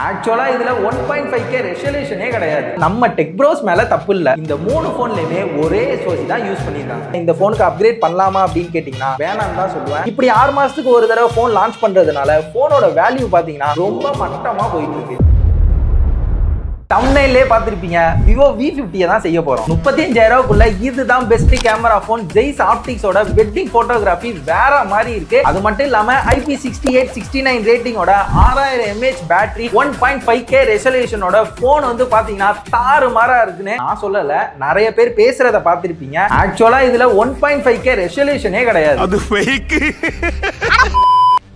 ஆக்சுவலா இதுல 1.5K ரெசல்யூஷனே கிடையாது. நம்ம டெக் ப்ரோஸ் மேல தப்பு இல்ல. இந்த மூணு போன்லயுமே ஒரே SoC தான் யூஸ் பண்ணிருக்காங்க. இந்த போனுக்கு அப்கிரேட் பண்ணலாமா அப்படின்னு கேட்டீங்கன்னா வேணாம்னு தான் சொல்லுவேன். இப்படி 6 மாசத்துக்கு ஒரு தடவை போன் லான்ச் பண்றதுனால போனோட வேல்யூ பாத்தீங்கன்னா ரொம்ப மட்டமா போயிட்டு இருக்கு. தம்ப்நெயிலே பார்த்திருப்பீங்க, விவோ V50 தான் செய்ய போறோம். 35,000க்குள்ள இதுதான் பெஸ்ட் கேமரா போன். ஜெய்ஸ் ஆப்டிக்ஸோட வெட்டிங் போட்டோகிராஃபி வேற மாதிரி இருக்கு. அது மட்டும் இல்லாம IP68 69 ரேட்டிங்கோட 6000 mAh பேட்டரி 1.5K ரெசல்யூஷனோட போன் வந்து பாத்தீங்கன்னா தாறுமாறா இருக்குன்னு நான் சொல்லல, நிறைய பேர் பேசுறத பார்த்திருப்பீங்க. ஆக்சுவலா இதுல 1.5K ரெசல்யூஷனே கிடையாது, அது ஃபேக்.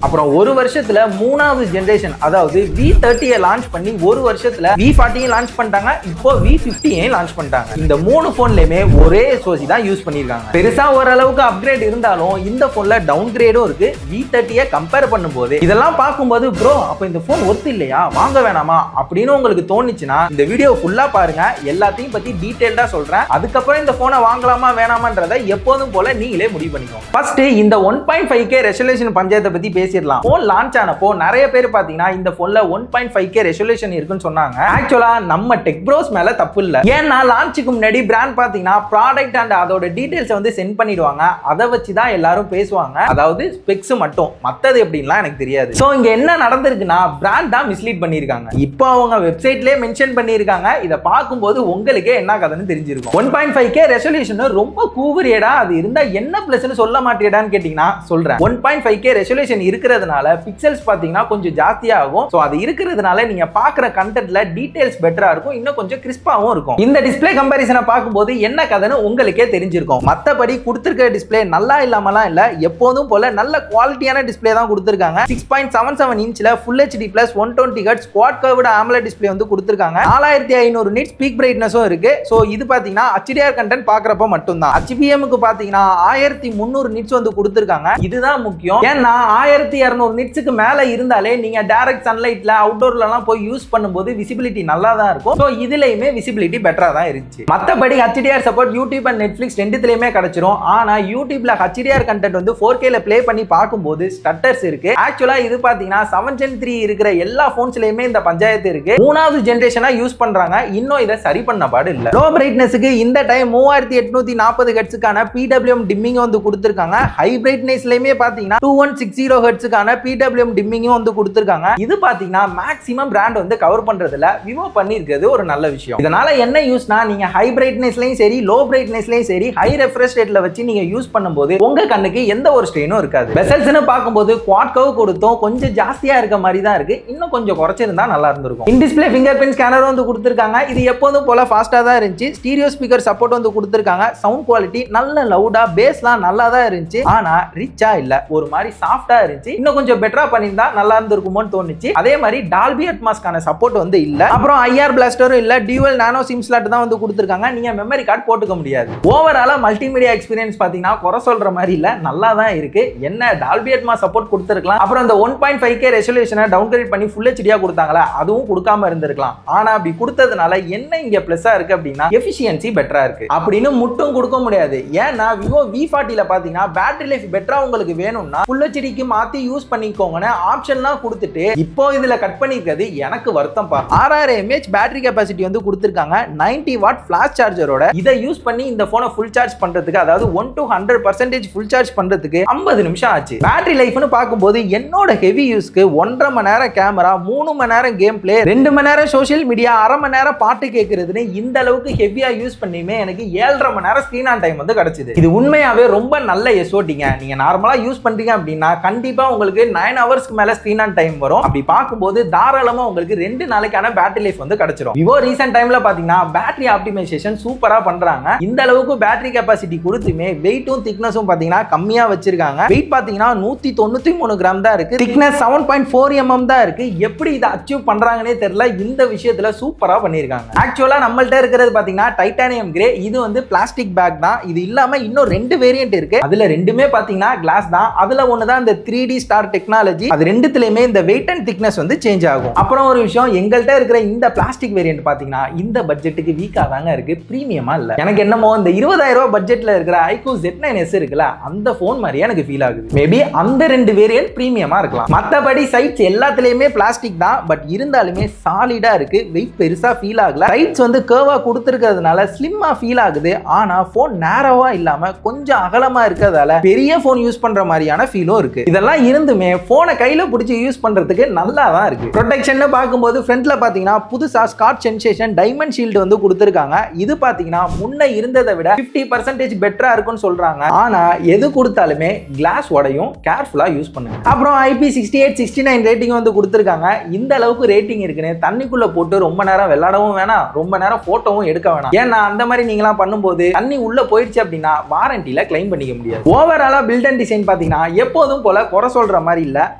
அப்புறம் ஒரு வருஷத்துல மூணாவது ஜெனரேஷன் அதாவது V30 லான்ச் பண்ணி ஒரு வருஷத்துல V40 லான்ச் பண்ணிட்டாங்க. இப்போ V50 லான்ச் பண்ணிட்டாங்க. இந்த மூணு போன்லயுமே ஒரே SoC தான் யூஸ் பண்ணிருக்காங்க. பெருசா ஓரளவுக்கு அப்கிரேட் இருந்தாலும் இந்த போன்ல டவுன் கிரேடும் இருக்கு. V30 கம்பேர் பண்ணும்போது இதெல்லாம் பார்க்கும்போது ப்ரோ அப்ப இந்த போன் ஒர்த் இல்லையா, வாங்க வேணாமா அப்படின்னு உங்களுக்கு தோணுச்சுன்னா இந்த வீடியோ ஃபுல்லா பாருங்க. எல்லாத்தையும் பத்தி டீடைல்டா சொல்றேன். அதுக்கப்புறம் இந்த போனை வாங்கலாமா வேணாமான்றதை எப்போதும் போல நீங்களே முடிவு பண்ணிக்கோங்க. ஃபர்ஸ்ட் இந்த 1.5K ரெசல்யூஷன் பஞ்சாயத்தை பத்தி பேசிடலாம். போன் லான்ச் ஆனப்போ நிறைய பேர் பாத்தீங்கன்னா இந்த போன்ல 1.5K ரெசல்யூஷன் இருக்குன்னு சொன்னாங்க. ஆக்சுவலா நம்ம டெக் ப்ரோஸ் மேல தப்பு இல்ல. ஏன்னா லான்ச்சுக்கு முன்னாடி பிராண்ட் பாத்தீங்கன்னா ப்ராடக்ட் அண்ட் அதோட டீடைல்ஸ் வந்து சென்ட் பண்ணிடுவாங்க. அதை வச்சு தான் எல்லாரும் பேசுவாங்க. அதாவது ஸ்பெக்ஸ் மட்டும், மத்தது எப்படின்லாம் எனக்கு தெரியாது. சோ இங்க என்ன நடந்திருக்குன்னா பிராண்ட் தான் மிஸ்லீட் பண்ணிருக்காங்க. இப்போ அவங்க வெப்சைட்லயே மென்ஷன் பண்ணிருக்காங்க. இத பாக்கும்போது உங்களுக்கே என்ன கதைன்னு தெரிஞ்சிருக்கும். 1.5K ரெசல்யூஷன் ரொம்ப கூவரியடா, அது இருந்தா என்ன பிளஸ்னு சொல்ல மாட்டேடான்னு கேட்டீங்கன்னா சொல்றேன். 1.5K ரெசல்யூஷன் இருக்கிறதுனால பிக்சல்ஸ் பாத்தீங்கன்னா கொஞ்சம் ஜாஸ்தியா ஆகும். சோ அது இருக்கிறதுனால நீங்க பாக்குற கண்டென்ட்ல டீடைல்ஸ் பெட்டரா இருக்கும், இன்னும் கொஞ்சம் கிறிஸ்பாவும் இருக்கும். இந்த டிஸ்ப்ளே கம்பேரிசனை பார்க்கும்போது என்ன கதைன்னு உங்களுக்கே தெரிஞ்சிருக்கும். மத்தபடி கொடுத்திருக்கிற டிஸ்ப்ளே நல்லா இல்லாமலாம் இல்ல, எப்போதும் போல நல்ல குவாலிட்டியான டிஸ்ப்ளே தான் கொடுத்திருக்காங்க. 6.77 இன்ச்ல Full HD Plus 120Hz quad curved AMOLED display வந்து கொடுத்திருக்காங்க. 4500 nits பீக் பிரைட்னஸும் இருக்கு. சோ இது பாத்தீங்கன்னா HDR கண்டென்ட் பாக்குறப்ப மட்டும் தான். HBM க்கு பாத்தீங்கன்னா 1300 nits வந்து கொடுத்திருக்காங்க. இதுதான் முக்கியம். ஏன்னா 1200 nitsக்கு மேல இருந்தாலே நீங்க டைரக்ட் சன்லைட்ல அவுட்டோர்ல போய் யூஸ் பண்ணும்போது விசிபிலிட்டி நல்லா தான் இருக்கும். சோ இதுலயுமே விசிபிலிட்டி பெட்டரா தான் இருந்துச்சு. மத்தபடி HDR support YouTube and Netflix ரெண்டுத்துலயுமே கிடைச்சிரும். ஆனா YouTubeல HDR கண்டென்ட் வந்து 4K ல ப்ளே பண்ணி பார்க்கும்போது ஸ்டட்டர்ஸ் இருக்கு. ஆக்சுவலா இது பாத்தீங்கன்னா 7 Gen 3 இருக்கிற எல்லா போன்ஸ்லயுமே இந்த பஞ்சாயத்து இருக்கு. மூணாவது ஜெனரேஷனா யூஸ் பண்றாங்க. இன்னும் இதை சரி பண்ண பாடு இல்ல. லோ பிரைட்னஸ்க்கு இந்த டைம் 3840 Hzக்கான PWM டிம்மிங் வந்து கொடுத்திருக்காங்க. ஹை பிரைட்னஸ்லயுமே பாத்தீங்கன்னா 2160 Hzக்கான PWM டிம்மிங் வந்து கொடுத்திருக்காங்க. இது பாத்தீங்கன்னா மேக்ஸிமம் பிராண்ட் வந்து கவர் பண்றதுல விவோ பண்ணிருக்கிறது ஒரு நல்ல விஷயம். இதனால என்ன யூஸ்னா நீங்க ஹை பிரைட்னஸ்லயும் சரி லோ பிரைட்னஸ்லயும் சரி ஹை ரெஃப்ரெஷ் ரேட்ல வச்சு நீங்க யூஸ் பண்ணும்போது உங்க கண்ணுக்கு எந்த ஒரு ஸ்ட்ரெயினும் இருக்காது. பெசல்ஸ்னு பார்க்கும்போது குவாட் கர்வ் கொடுத்தோம் கொஞ்சம் ஜாஸ்தியா இருக்க மாதிரி தான் இருக்கு. இன்னும் கொஞ்சம் குறைச்சிருந்தா நல்லா இருந்திருக்கும். இன் டிஸ்ப்ளே ஃபிங்கர் பிரிண்ட் ஸ்கேனர் வந்து கொடுத்திருக்காங்க. இது எப்போதும் போல ஃபாஸ்டா தான் இருந்துச்சு. ஸ்டீரியோ ஸ்பீக்கர் சப்போர்ட் வந்து கொடுத்திருக்காங்க. சவுண்ட் குவாலிட்டி நல்ல லவுடா பேஸ்லாம் நல்லா தான் இருந்துச்சு. ஆனா ரிச்சா இல்ல, ஒரு மாதிரி சாஃப்டா இருந்துச்சு. இன்னும் கொஞ்சம் பெட்டரா பண்ணிருந்தா நல்லா இருந்திருக்குமோன்னு தோணுச்சு. அதே மாதிரி டால்பி அட்மாஸ்க்கான சப்போர்ட் வந்து இல்ல. அப்புறம் IR பிளாஸ்டரும் இல்ல. டியூவல் நானோ சிம் ஸ்லாட் தான் வந்து கொடுத்திருக்காங்க. நீங்க மெமரி கார்டு போட்டுக்க முடியாது. ஓவராலா மல்டிமீடியா எக்ஸ்பீரியன்ஸ் பாத்தீங்கன்னா குறை சொல்ற மாதிரி இல்ல, நல்லா தான் இருக்கு. என்ன டால்பி அட்மாஸ் சப்போர்ட் கொடுத்திருக்கலாம். அப்புறம் இந்த 1.5K ரெசல்யூஷனை டவுன் கிரேட் பண்ணி Full HD கொடுத்தாங்களா, அதுவும் கொடுக்காம இருந்திருக்கலாம். ஆனா அப்படி கொடுத்ததுனால என்ன இங்க பிளஸ்ஸா இருக்கு அப்படின்னா எஃபிஷியன்சி பெட்டரா இருக்கு அப்படின்னு மட்டும் கொடுக்க முடியாது. ஏன்னா விவோ V40 ல பாத்தீங்கன்னா பேட்டரி லைஃப் பெட்டரா உங்களுக்கு வேணும்னா Full HD க்கு மாத்தி யூஸ் பண்ணிக்கோங்கன்னு ஆப்ஷன்லாம் கொடுத்துட்டு இப்போ இதுல கட் பண்ணிருக்கிறது எனக்கு வருத்தம் பா. 6000 mAh பேட்டரி கெபாசிட்டி வந்து கொடுத்திருக்காங்க. 90 வாட் ஃபிளாஷ் சார்ஜரோட இதை யூஸ் பண்ணி இந்த போனை ஃபுல் சார்ஜ் பண்றதுக்கு அதாவது 1 to 100% ஃபுல் சார்ஜ் பண்றதுக்கு 50 நிமிஷம் ஆச்சு. பேட்டரி லைஃப்னு பார்க்கும்போது என்னோட ஹெவி யூஸ்க்கு 1.5 மணி நேரம் கேமரா, 3 மணி நேரம் கேம் பிளே, 2 மணி நேரம் சோஷியல் மீடியா, அரை மணி நேரம் பாட்டு கேட்கறதுன்னு இந்த அளவுக்கு ஹெவியா யூஸ் பண்ணியுமே எனக்கு 7.5 மணி நேரம் ஸ்கிரீன் ஆன் டைம் வந்து கிடைச்சது. இது உண்மையாவே ரொம்ப நல்ல SOTங்க. நீங்க நார்மலா யூஸ் பண்றீங்க அப்படின்னா கண்டிப்பா உங்களுக்கு 9 ஹவர்ஸ்க்கு மேல ஸ்கிரீன் ஆன் டைம் வரும். அப்படி பார்க்கும்போது தாராளமா உங்களுக்கு 2 நாளைக்கான பேட்டரி லைஃப் வந்து கிடைச்சிரும். விவோ ரீசன்ட் டைம்ல பாத்தீங்கன்னா பேட்டரி ஆப்டிமைசேஷன் சூப்பரா பண்றாங்க. இந்த அளவுக்கு பேட்டரி கெபாசிட்டி கொடுத்துமே வெயிட்டும் திக்னஸும் பாத்தீங்கன்னா கம்மியா வச்சிருக்காங்க. வெயிட் பாத்தீங்கன்னா 193 கிராம் தான் இருக்கு. திக்னஸ் 7.4 mm தான் இருக்கு. எப்படி இதை அச்சீவ் பண்றாங்கன்னே தெரியல. இந்த விஷயத்துல சூப்பரா பண்ணிருக்காங்க. ஆக்சுவலா நம்மள்ட்ட இருக்கிறது பாத்தீங்கன்னா டைட்டானியம் கிரே. இது வந்து பிளாஸ்டிக் பேக் தான். இது இல்லாம இன்னும் 2 வேரியன்ட் இருக்கு. அதுல ரெண்டுமே பாத்தீங்கன்னா கிளாஸ் தான். அதுல ஒண்ணுதான் இந்த 3D IPS ஸ்டார் டெக்னாலஜி, அது ரெண்டுத்துலயுமே இந்த வெயிட் அண்ட் திக்னஸ் வந்து சேஞ்ச் ஆகும். அப்புறம் ஒரு விஷயம், எங்கள்கிட்ட இருக்கிற இந்த பிளாஸ்டிக் வேரியன்ட் பாத்தீங்கன்னா இந்த பட்ஜெட்டுக்கு வீக்கா தாங்க இருக்கு, பிரீமியமா இல்ல. எனக்கு என்னமோ இந்த 20,000 ரூபாய் பட்ஜெட்ல இருக்கிற iQOO Z9s இருக்குல்ல, அந்த போன் மாதிரியே எனக்கு ஃபீல் ஆகுது. மேபி அந்த ரெண்டு வேரியன்ட் பிரீமியமா இருக்கலாம். மத்தபடி சைட்ஸ் எல்லாத்துலயுமே பிளாஸ்டிக் தான், பட் இருந்தாலுமே சாலிடா இருக்கு, வெயிட் பெருசா ஃபீல் ஆகல. சைட்ஸ் வந்து கர்வா கொடுத்திருக்கிறதுனால ஸ்லிம்மா ஃபீல் ஆகுது. ஆனா போன் நேரோவா இல்லாம கொஞ்சம் அகலமா இருக்கிறதால பெரிய போன் யூஸ் பண்ற மாதிரியான ஃபீலும் இருக்கு. இதெல்லாம் இருந்துமே போனை கையில பிடிச்சி யூஸ் பண்றதுக்கு நல்லா தான் இருக்கு. ப்ரொடெக்ஷன் பார்க்கும்போது ஃப்ரண்ட்ல பாத்தீங்கன்னா புதுசா ஸ்காட்ச் சென்சேஷன் டைமண்ட் ஷீல்டு வந்து கொடுத்திருக்காங்க. இது பாத்தீங்கன்னா முன்ன இருந்ததை விட 50% பெட்டரா இருக்கும்னு சொல்றாங்க. ஆனா எது கொடுத்தாலுமே கிளாஸ் உடையும், கேர்ஃபுல்லா யூஸ் பண்ணுங்க. அப்புறம் IP68 69 ரேட்டிங் வந்து கொடுத்திருக்காங்க. இந்த அளவுக்கு ரேட்டிங் இருக்குன்னு தண்ணிக்குள்ள போட்டு ரொம்ப நேரம் விளையாடவும் வேணாம், ரொம்ப நேரம் போட்டோவும் எடுக்க வேணாம். ஏன்னா அந்த மாதிரி நீங்களாம் பண்ணும்போது தண்ணி உள்ள போயிடுச்சு அப்படின்னா வாரண்டில கிளைம் பண்ணிக்க முடியாது. ஓவராலா பில்ட் அண்ட் டிசைன் பாத்தீங்கன்னா எப்போதும் போல குறை சொல்ற மாதிரி இல்ல.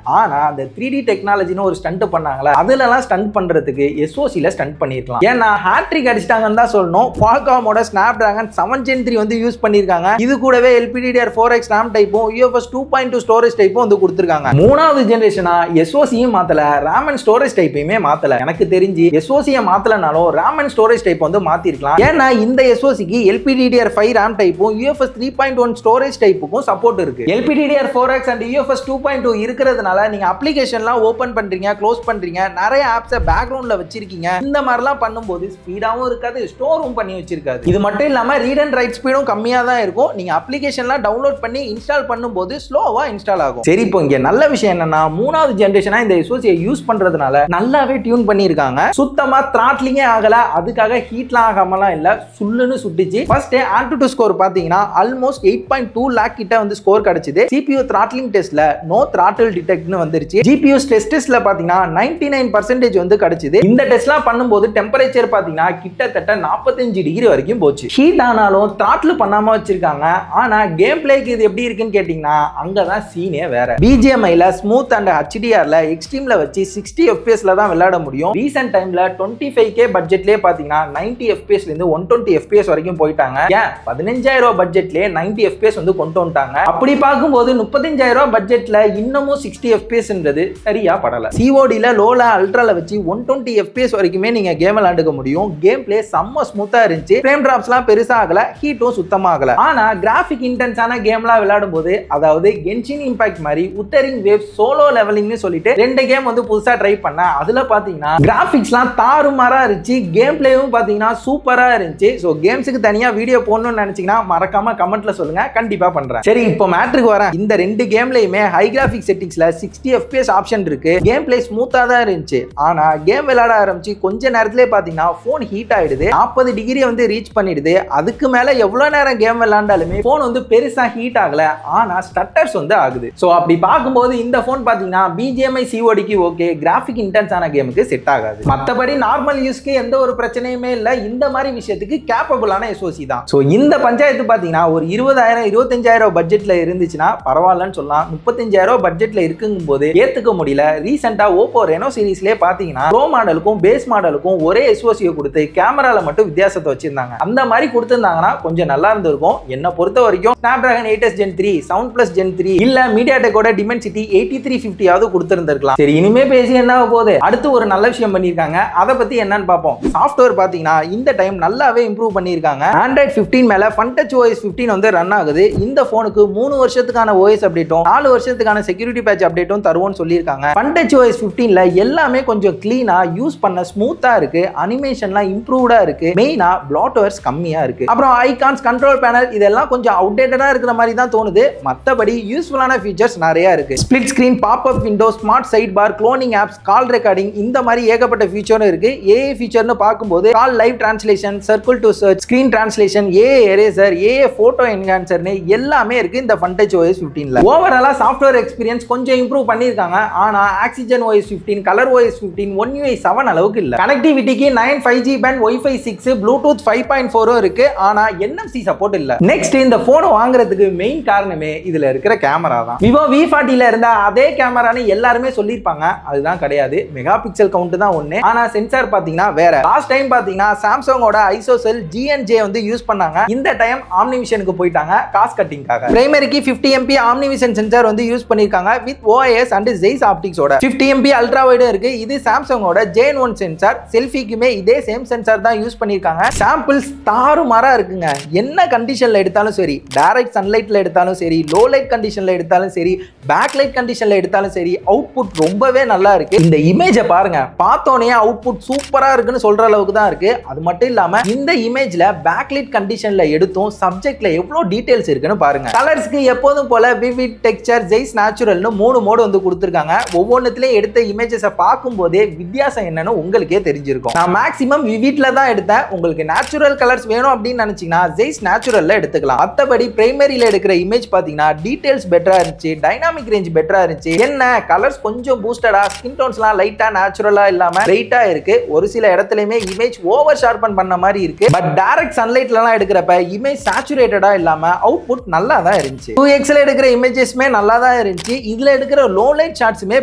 ஆனா அந்த 3D டெக்னாலஜின்னு ஒரு ஸ்டண்ட் பண்ணாங்களா, அதுலலாம் ஸ்டண்ட் பண்றதுக்கு SoCல ஸ்டண்ட் பண்ணிருக்கலாம். ஏன்னா ஹேட்ரிக் அடிச்சிட்டாங்கன்னு தான் சொல்லணும். Qualcommோட Snapdragon 7 Gen 3 வந்து யூஸ் பண்ணிருக்காங்க. இது கூடவே LPDDR4X RAM டைப்பும் UFS 2.2 ஸ்டோரேஜ் டைப்பும் வந்து கொடுத்திருக்காங்க. மூணாவது ஜெனரேஷனா SoCயும் மாத்தல, RAM and ஸ்டோரேஜ் டைப்பையுமே மாத்தல. எனக்கு தெரிஞ்சு SoCயை மாத்தலனாலும் RAM and ஸ்டோரேஜ் டைப் வந்து மாத்திருக்கலாம். ஏன்னா இந்த SoCக்கு LPDDR5 RAM டைப்பும் UFS 3.1 ஸ்டோரேஜ் டைப்புக்கும் சப்போர்ட் இருக்கு. LPDDR4X and UFS 2.2 இருக்கிறதுனால நீங்க அப்ளிகேஷன்லாம் ஓபன் பண்றீங்க, க்ளோஸ் பண்றீங்க, நிறைய ஆப்ஸை பேக்ரவுண்ட்ல வச்சிருக்கீங்க. இந்த மாதிரிலாம் பண்ணும்போது ஸ்பீடாவும் இருக்காது, ஸ்டோரும் பண்ணி வச்சிருக்காது. இது மட்டும் இல்லாம ரீட் அண்ட் ரைட் ஸ்பீடும் கம்மியா தான் இருக்கும். நீங்க அப்ளிகேஷன்லாம் டவுன்லோட் பண்ணி இன்ஸ்டால் பண்ணும்போது ஸ்லோவா இன்ஸ்டால் ஆகும். சரி, இப்போ இங்க நல்ல விஷயம் என்னன்னா மூணாவது ஜெனரேஷனா இந்த SoCயை யூஸ் பண்றதுனால நல்லாவே டியூன் பண்ணிருக்காங்க. சுத்தமா த்ராட்லிங்கே ஆகல, அதுக்காக ஹீட்லாம் ஆகாமலாம் இல்ல, சுள்ளுன்னு சுட்டுச்சு. ஃபர்ஸ்ட் AnTuTu ஸ்கோர் பாத்தீங்கன்னா ஆல்மோஸ்ட் 8.2 லாக் கிட்ட வந்து ஸ்கோர் கிடைச்சது. CPU த்ராட்லிங் டெஸ்ட்ல நோ த்ராட்டில் டிடெக்ட்னு வந்துருச்சு. GPU ஸ்ட்ரெஸ் டெஸ்ட்ல பாத்தீங்கன்னா 99% வந்து கிடைச்சது. இந்த டெஸ்ட்லாம் பண்ணும்போது டெம்பரேச்சர் பாத்தீங்கன்னா கிட்டத்தட்ட 45 டிகிரி வரைக்கும் போச்சு. ஹீட் ஆனாலும் த்ராட்டில் பண்ணாம வச்சிருக்காங்க. ஆனா கேம் பிளேக்கு இது எப்படி இருக்குன்னு கேட்டீங்கன்னா அங்கதான் சீனே வேற. BGMIல ஸ்மூத் அண்ட் HDRல எக்ஸ்ட்ரீம்ல வச்சு 60 FPS தான் விளையாட முடியும். ரீசன்ட் டைம்ல 25K பட்ஜெட்லயே பாத்தீங்கன்னா 90 FPS ல இருந்து 120 FPS வரைக்கும் போயிட்டாங்க. ஏன் 15,000 ரூபாய் பட்ஜெட்லயே 90 FPS வந்து கொண்டு வந்துட்டாங்க. அப்படி பார்க்கும்போது 35,000 ரூபாய் பட்ஜெட்ல இன்னமும் 60 FPSன்றது சரியா படல. CODல லோல அல்ட்ரால வச்சு 120 FPS வரைக்குமே நீங்க கேம் விளையாண்டுக்க முடியும். கேம் பிளே செம்ம ஸ்மூத்தா இருந்துச்சு. ஃப்ரேம் டிராப்ஸ்லாம் பெருசா ஆகல, ஹீட்டும் சுத்தமா ஆகல. ஆனா கிராஃபிக் இன்டென்ஸான கேம்லாம் விளையாடும் போது, அதாவது கென்ஷின் இம்பாக்ட் மாதிரி உத்தரிங் வேவ் சோலோ லெவலிங்னு சொல்லிட்டு 2 கேம் வந்து புதுசா ட்ரை பண்ண. அதுல பாத்தீங்கன்னா கிராபிக்ஸ்லாம் தாறுமாறா இருந்துச்சு, கேம் பிளேவும் பாத்தீங்கன்னா சூப்பரா இருந்துச்சு. சோ கேம்ஸ்க்கு தனியா வீடியோ போடணும்னு நினைச்சீங்கன்னா மறக்காம கமெண்ட்ல சொல்லுங்க, கண்டிப்பா பண்றேன். சரி, இப்போ மேட்ருக்கு வரேன். இந்த 2 கேம்லயுமே ஹை கிராபிக் செட்டிங்ஸ்ல 60 FPS ஆப்ஷன் இருக்கு. கேம் பிளே ஸ்மூத்தா தான் இருந்துச்சு. ஆனா கேம் விளையாட ஆரம்பிச்சு கொஞ்ச நேரத்திலே பாத்தீங்கன்னா போன் ஹீட் ஆயிடுது, 40 டிகிரி வந்து ரீச் பண்ணிடுது. அதுக்கு மேல எவ்வளவு நேரம் கேம் விளையாண்டாலுமே போன் வந்து பெருசா ஹீட் ஆகல, ஆனா ஸ்டட்டர்ஸ் வந்து ஆகுது. சோ அப்படி பார்க்கும்போது இந்த போன் பாத்தீங்கன்னா BGMI CODக்கு ஓகே, கிராஃபிக் இன்டென்ஸான கேமுக்கு செட் ஆகாது. மத்தபடி நார்மல் யூஸ்க்கு எந்த ஒரு பிரச்சனையுமே இல்ல. இந்த மாதிரி விஷயத்துக்கு கேப்பபிளான SoC தான். சோ இந்த பஞ்சாயத்து பாத்தீங்கன்னா ஒரு 20,000 25,000 பட்ஜெட்ல இருந்துச்சுன்னா பரவாயில்லன்னு சொல்லலாம். 35,000 பட்ஜெட்ல இருக்குங்கும் போது ஏத்துக்க முடியல. ரீசெண்டா Oppo Reno சீரிஸ்லயே பாத்தீங்கன்னா ப்ரோ மாடலுக்கும் பேஸ் மாடலுக்கும் ஒரே SoCயை கொடுத்து கேமரால மட்டும் வித்தியாசத்தை வச்சிருந்தாங்க. அந்த மாதிரி கொடுத்திருந்தாங்கன்னா கொஞ்சம் நல்லா இருந்திருக்கும். என்ன பொறுத்த வரைக்கும் Snapdragon 8s Gen 3, Sound Plus Gen 3 இல்ல MediaTekோட Dimensity 8350 ஆவது கொடுத்திருந்திருக்கலாம். சரி, இனிமே பேசி என்ன போகுது, அடுத்து ஒரு நல்ல விஷயம் பண்ணிருக்காங்க. அதை பத்தி என்னன்னு பார்ப்போம். சாஃப்ட்வேர் பாத்தீங்கன்னா இந்த டைம் நல்லாவே இம்ப்ரூவ் பண்ணிருக்காங்க. Android 15 மேல FunTouch OS 15 வந்து ரன் ஆகுது. இந்த போனுக்கு 3 வருஷத்துக்கான OS அப்டேட்டும் 4 வருஷத்துக்கான செக்யூரிட்டி பேட்ச் அப்டேட்டும் தருவோம்னு சொல்லியிருக்காங்க. FunTouch OS 15ல எல்லாமே கொஞ்சம் கிளீனா யூஸ் பண்ண ஸ்மூத்தா இருக்கு. அனிமேஷன்லாம் இம்ப்ரூவ்டா இருக்கு. மெயினா ப்ளாட்வர்ஸ் கம்மியா இருக்கு. அப்புறம் ஐகான்ஸ், கண்ட்ரோல் பேனல் இதெல்லாம் கொஞ்சம் அவுடேட்டடா இருக்கிற மாதிரி தான் தோணுது. மத்தபடி யூஸ்ஃபுல்லான ஃபீச்சர்ஸ் நிறைய இருக்கு. Split screen, pop up window, smart side bar, cloning apps, call recording இந்த மாதிரி ஏகப்பட்ட ஃபீச்சரும் இருக்கு. AI ஃபீச்சர்னு பார்க்கும்போது call live translation, circle to search, screen translation, AI eraser, AI photo என்ஹான்சர்னு எல்லாமே இருக்கு இந்த FunTouch OS 15ல. ஓவராலா சாஃப்ட்வேர் எக்ஸ்பீரியன்ஸ் கொஞ்சம் இம்ப்ரூவ் பண்ணிருக்காங்க. ஆனா Oxygen OS 15, Color OS 15, One UI 7 அளவுக்கு இல்ல. கனெக்டிவிட்டிக்கு 9 5G பேண்ட், Wi-Fi 6, Bluetooth 5.4 இருக்கு. ஆனா NFC சப்போர்ட் இல்ல. நெக்ஸ்ட், இந்த போன் வாங்குறதுக்கு மெயின் காரணமே இதுல இருக்கிற கேமரா தான். Vivo V40ல இருந்த அதே கேமரான்னு எல்லாருமே சொல்லிருப்பாங்க. அதுதான் கிடையாது. மெகா பிக்சல் கவுண்ட் தான் ஒண்ணு. ஆனா சென்சார் பாத்தீங்கன்னா வேற. லாஸ்ட் டைம் பாத்தீங்கன்னா சாம்சங்கோட ISOCELL GNJ வந்து யூஸ் பண்ணாங்க. இந்த டைம் OmniVisionக்கு போயிட்டாங்க காஸ்ட் கட்டிங்காக. பிரைமரிக்கு 50 MP OmniVision சென்சார் வந்து யூஸ் யூஸ் பண்ணிருக்காங்க வித் OIS அண்ட் Zeiss ஆப்டிக்ஸோட 50 MP அல்ட்ரா வைடும் இருக்கு. இது சாம்சங்கோட Gen1 சென்சார். செல்ஃபிக்குமே இதே சேம் சென்சார் தான் யூஸ் பண்ணிருக்காங்க. சாம்பிள்ஸ் தாறுமாறா இருக்குங்க. என்ன கண்டிஷன்ல எடுத்தாலும் சரி, டைரக்ட் சன்லைட்ல எடுத்தாலும் சரி, லோ லைட் கண்டிஷன்ல எடுத்தாலும் சரி, பேக் லைட் கண்டிஷன்ல எடுத்தாலும் சரி, அவுட்புட் ரொம்பவே நல்லா இருக்கு. இந்த இமேஜை பாருங்க, பார்த்தோனே அவுட்புட் சூப்பரா இருக்குன்னு சொல்ற அளவுக்கு தான் இருக்கு. அது மட்டும் இல்லாம இந்த இமேஜ்ல பேக் லைட் கண்டிஷன்ல எடுத்தும் சப்ஜெக்ட்ல எவ்வளவு டீடைல்ஸ் இருக்குன்னு பாருங்க. கலர்ஸ்க்கு எப்போதும் போல விவிட், டெக்ஸ்சர், Zeiss நேச்சுரல்னு 3 மோட் வந்து கொடுத்திருக்காங்க. ஒவ்வொன்றுத்திலயும் எடுத்த இமேஜஸை பார்க்கும்போதே வித்தியாசம் என்னன்னு உங்களுக்கே தெரிஞ்சிருக்கும். நான் மேக்ஸிமம் விவிட்ல தான் எடுத்தேன். உங்களுக்கு நேச்சுரல் கலர்ஸ் வேணும் அப்படின்னு நினைச்சீங்கன்னா Zeiss நேச்சுரல்ல எடுத்துக்கலாம். மற்றபடி பிரைமரியில எடுக்கிற இமேஜ் பாத்தீங்கன்னா டீடைல்ஸ் பெட்டரா இருந்துச்சு, டைனாமிக் ரேஞ்ச் பெட்டரா இருந்துச்சு. என்ன கலர்ஸ் கொஞ்சம் பூஸ்டடா, ஸ்கின் டோன்ஸ்லாம் லைட்டா நேச்சுரலா இல்லாம பிரைட்டா இருக்கு. ஒரு சில இடத்துலயுமே இமேஜ் ஓவர் ஷார்பன் பண்ண மாதிரி இருக்கு. பட் டைரக்ட் சன்லைட்லலாம் எடுக்கிறப்ப இமேஜ் சேச்சுரேட்டடா இல்லாம அவுட்புட் நல்லா தான் இருந்துச்சு. 2xல எடுக்கிற இமேஜஸ்மே நல்லா தான் இருந்துச்சு. இதுல எடுக்கிற லோ லைட் ஷாட்ஸுமே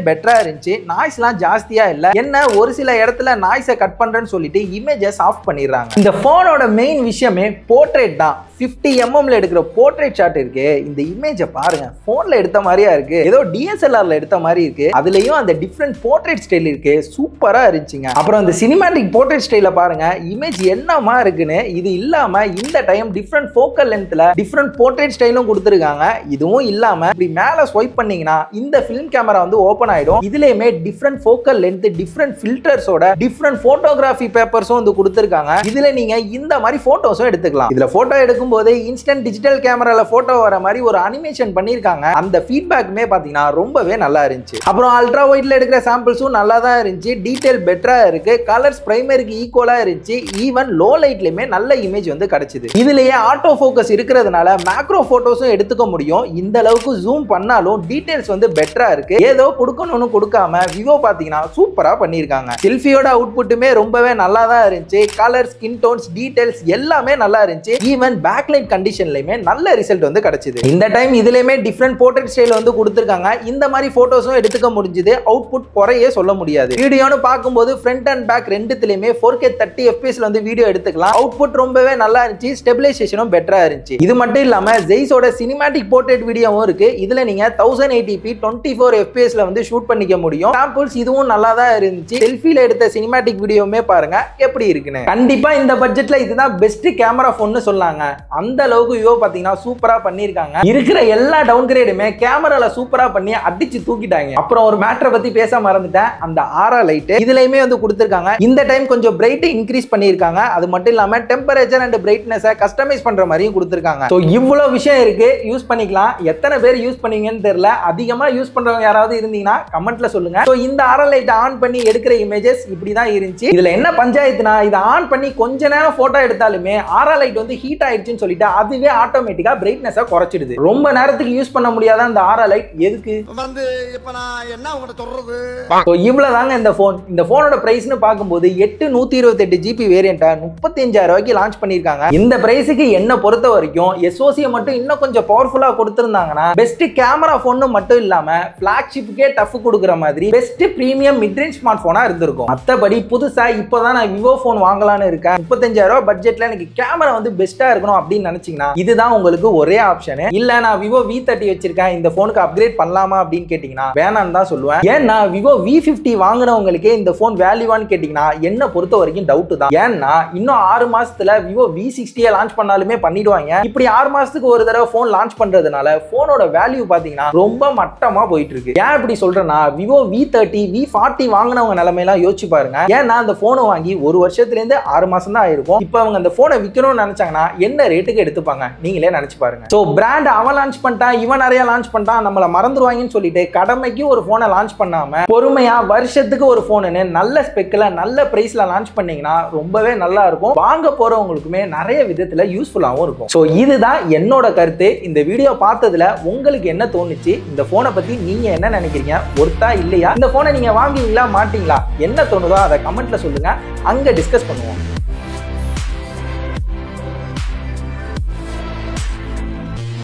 பெட்டரா இருந்துச்சு. நாய்ஸ்லாம் ஜாஸ்தியா இல்ல. என்ன ஒரு சில இடத்துல நாய்ஸை கட் பண்றேன்னு சொல்லிட்டு இமேஜஸ் ஆஃப் பண்ணிடுறாங்க. இந்த போனோட மெயின் விஷயமே போர்ட்ரேட் தான். 50 mm எடுக்கிற போர்ட்ரேட் ஷாட் இருக்கு. இந்த இமேஜை பாருங்க, போன்ல எடுத்த மாதிரியா இருக்கு, ஏதோ DSLRல எடுத்த மாதிரி இருக்கு. அதுலயும் அந்த டிஃபரெண்ட் போர்ட்ரேட் ஸ்டைல் இருக்கு, சூப்பரா இருந்துச்சுங்க. அப்புறம் அந்த சினிமாட்டிக் போர்ட்ரேட் ஸ்டைல பாருங்க, இமேஜ் என்னமா இருக்குன்னு. இது இல்லாம இந்த டைம் டிஃபரெண்ட் ஃபோக்கல் லென்த்ல டிஃபரெண்ட் போர்ட்ரேட் ஸ்டைலும் கொடுத்துருக்காங்க. இதுவும் இல்லாம இப்படி மேல ஸ்வைப் பண்ணீங்கன்னா இந்த ஃபிலிம் கேமரா வந்து ஓபன் ஆயிடும். இதுலயுமே டிஃபரெண்ட் ஃபோக்கல் லென்த், டிஃபரெண்ட் ஃபில்டர்ஸோட டிஃபரெண்ட் போட்டோகிராஃபி பேப்பர்ஸும் வந்து கொடுத்துருக்காங்க. இதுல நீங்க இந்த மாதிரி போட்டோஸும் எடுத்துக்கலாம். இதுல போட்டோ எடுக்கும் போது இன்ஸ்டன்ட் டிஜிட்டல் கேமரால போட்டோ வர மாதிரி ஒரு அனிமேஷன் பண்ணிருக்காங்க. அந்த ஃபீட்பேக்குமே பாத்தீங்கன்னா ரொம்பவே நல்லா இருந்துச்சு. அப்புறம் அல்ட்ரா வைட்ல எடுக்கிற சாம்பிள்ஸும் நல்லா தான் இருந்துச்சு. டீடைல் பெட்டரா இருக்கு. கலர்ஸ் பிரைமரிக்கு ஈக்குவலா இருந்துச்சு. ஈவன் லோ லைட்லயுமே நல்ல இமேஜ் வந்து கிடைச்சது. இதுலயே ஆட்டோ ஃபோக்கஸ் இருக்கிறதுனால மேக்ரோ போட்டோஸும் எடுத்துக்க முடியும். இந்த அளவுக்கு ஜூம் பண்ணாலும் டீடைல்ஸ் வந்து பெட்டரா இருக்கு. ஏதோ கொடுக்கணும்னு கொடுக்காம விவோ பாத்தீங்கன்னா சூப்பரா பண்ணிருக்காங்க. செல்ஃபியோட அவுட்புட்டுமே ரொம்பவே நல்லா தான் இருந்துச்சு. கலர், ஸ்கின் டோன்ஸ், டீடைல்ஸ் எல்லாமே நல்லா இருந்துச்சு. ஈவன் பேக்லைட் கண்டிஷன்லயுமே நல்ல ரிசல்ட் வந்து கிடைச்சது. இந்த டைம் இதுலயுமே டிஃபரெண்ட் போர்ட்ரேட் ஸ்டைல் வந்து கொடுத்திருக்காங்க. இந்த மாதிரி போட்டோஸும் எடுத்துக்க முடிஞ்சது. அவுட்புட் குறையே சொல்ல முடியாது. வீடியோன்னு பார்க்கும்போது ஃப்ரண்ட் அண்ட் பேக் ரெண்டுத்துலயுமே 4K 30 FPS வந்து வீடியோ எடுத்துக்கலாம். அவுட்புட் ரொம்பவே நல்லா இருந்துச்சு. ஸ்டெபிலைசேஷனும் பெட்டரா இருந்துச்சு. இது மட்டும் இல்லாம Zeissோட சினிமாட்டிக் போர்ட்ரேட் வீடியோவும் இருக்கு. இதுல நீங்க 1080p 24 FPS ல வந்து ஷூட் பண்ணிக்க முடியும். சாம்பிள்ஸ் இதுவும் நல்லா தான் இருந்துச்சு. செல்ஃபில எடுத்த சினிமாட்டிக் வீடியோவுமே பாருங்க எப்படி இருக்குன்னு. கண்டிப்பா இந்த பட்ஜெட்ல இதுதான் பெஸ்ட் கேமரா போன்னு சொல்லாங்க. அந்த அளவுக்கு விவோ பாத்தீங்கன்னா சூப்பரா பண்ணிருக்காங்க. இருக்கிற எல்லா டவுன் கிரேடுமே கேமரால சூப்பரா பண்ணி அடிச்சு தூக்கிட்டாங்க. அப்புறம் ஒரு மேட்டரை பத்தி பேச மறந்துட்டேன். அந்த ஆரா லைட் இதுலயுமே வந்து கொடுத்திருக்காங்க. இந்த டைம் கொஞ்சம் பிரைட் இன்க்ரீஸ் பண்ணிருக்காங்க. அது மட்டும் இல்லாம டெம்பரேச்சர் அண்ட் பிரைட்னஸ் கஸ்டமைஸ் பண்ற மாதிரியும் கொடுத்திருக்காங்க. சோ இவ்வளவு விஷயம் இருக்கு, யூஸ் பண்ணிக்கலாம். எத்தனை பேர் யூஸ் பண்ணீங்கன்னு தெரியல. அதிகமா யூஸ் பண்றவங்க யாராவது இருந்தீங்கன்னா கமெண்ட்ல சொல்லுங்க. சோ இந்த ஆரா லைட் ஆன் பண்ணி எடுக்கிற இமேஜஸ் இப்படிதான் இருந்துச்சு. இதுல என்ன பஞ்சாயத்துனா, இதை ஆன் பண்ணி கொஞ்ச நேரம் போட்டோ எடுத்தாலுமே ஆரா லைட் வந்து ஹீட் ஆயிடுச்சுன்னு சொல்லிட்டு அதுவே ஆட்டோமேட்டிக்கா பிரைட்னஸ் குறைச்சிடுது. ரொம்ப நேரத்துக்கு யூஸ் பண்ண முடியாத அந்த ஆரா லைட் எதுக்கு வந்து இப்ப நான் என்ன உங்கள்ட்ட சொல்றது. சோ இவ்வளவுதாங்க இந்த போன். இந்த போனோட பிரைஸ்னு பார்க்கும்போது 8/128 GB வேரியண்ட்டை 35,000 ரூபாய்க்கு லான்ச் பண்ணிருக்காங்க. இந்த பிரைஸுக்கு என்ன பொறுத்த வரைக்கும் SoC மட்டும் இன்னும் கொஞ்சம் பவர்ஃபுல்லா கொடுத்திருந்தாங்கன்னா பெஸ்ட் கேமரா போன் மட்டும் இல்லாம பிளாக்ஷிப்புக்கே டஃப் கொடுக்குற மாதிரி best premium mid range smart போனா இருந்திருக்கும். மத்தபடி புதுசா இப்போதான் நான் விவோ போன் வாங்கலாம்னு இருக்கேன். 35,000 ரூபாய் பட்ஜெட்ல எனக்கு கேமரா வந்து பெஸ்டா இருக்கணும் அப்படின்னு நினைச்சீங்கன்னா இதுதான் உங்களுக்கு ஒரே ஆப்ஷன். இல்ல நான் விவோ V30 வச்சிருக்கேன், இந்த போனுக்கு அப்கிரேட் பண்ணலாமா அப்படின்னு கேட்டீங்கன்னா வேணான்னு தான் சொல்லுவேன். ஏன்னா விவோ V50 வாங்கினவங்களுக்கே இந்த போன் வேல்யூவான்னு கேட்டீங்கன்னா என்ன பொறுத்த வரைக்கும் டவுட் தான். ஏன்னா இன்னும் 6 மாசத்துல விவோ V60 லான்ச் பண்ணாலுமே பண்ணிடுவாங்க. இப்படி 6 மாசத்துக்கு ஒரு தடவை போன் லான்ச் பண்றதுனால போனோட வேல்யூ பாத்தீங்கன்னா ரொம்ப மட்டமா போயிட்டு இருக்கு. ஏன் இப்படி சொல்றேன்னா, விவோ V30 V40 வாங்கினவங்க நிலைமையெல்லாம் யோசிச்சு பாருங்க. ஏன்னா அந்த போனை வாங்கி ஒரு வருஷத்துல இருந்து 6 மாசம் தான் ஆயிருக்கும். இப்ப அவங்க அந்த போனை விற்கணும்னு நினைச்சாங்கன்னா என்ன ரேட்டுக்கு எடுத்துப்பாங்க நீங்களே நினைச்சு பாருங்க. சோ பிராண்ட் அவன் லான்ச் பண்ணிட்டான், இவன் நிறைய லான்ச் பண்ணிட்டான், நம்மள மறந்துடுவாங்கன்னு சொல்லிட்டு கடமைக்கு ஒரு போனை லான்ச் பண்ணாம பொறுமையா வருஷத்துக்கு ஒரு போனுன்னு நல்ல ஸ்பெக்ல நல்ல பிரைஸ்ல லான்ச் பண்ணீங்கன்னா ரொம்பவே நல்லா இருக்கும். வாங்க போறவங்களுக்குமே நிறைய விதத்துல யூஸ்ஃபுல்லாகவும் இருக்கும். சோ இதுதான் என்னோட கருத்து. இந்த வீடியோ பார்த்ததுல உங்களுக்கு என்ன தோணுச்சு? இந்த போனை பத்தி நீங்க என்ன நினைக்கிறீங்க? ஒருத்தா இல்லையா? இந்த போனை நீங்க வாங்குவீங்களா மாட்டீங்களா? என்ன தோணுதோ அதை கமெண்ட்ல சொல்லுங்க, அங்க டிஸ்கஸ் பண்ணுவோம்.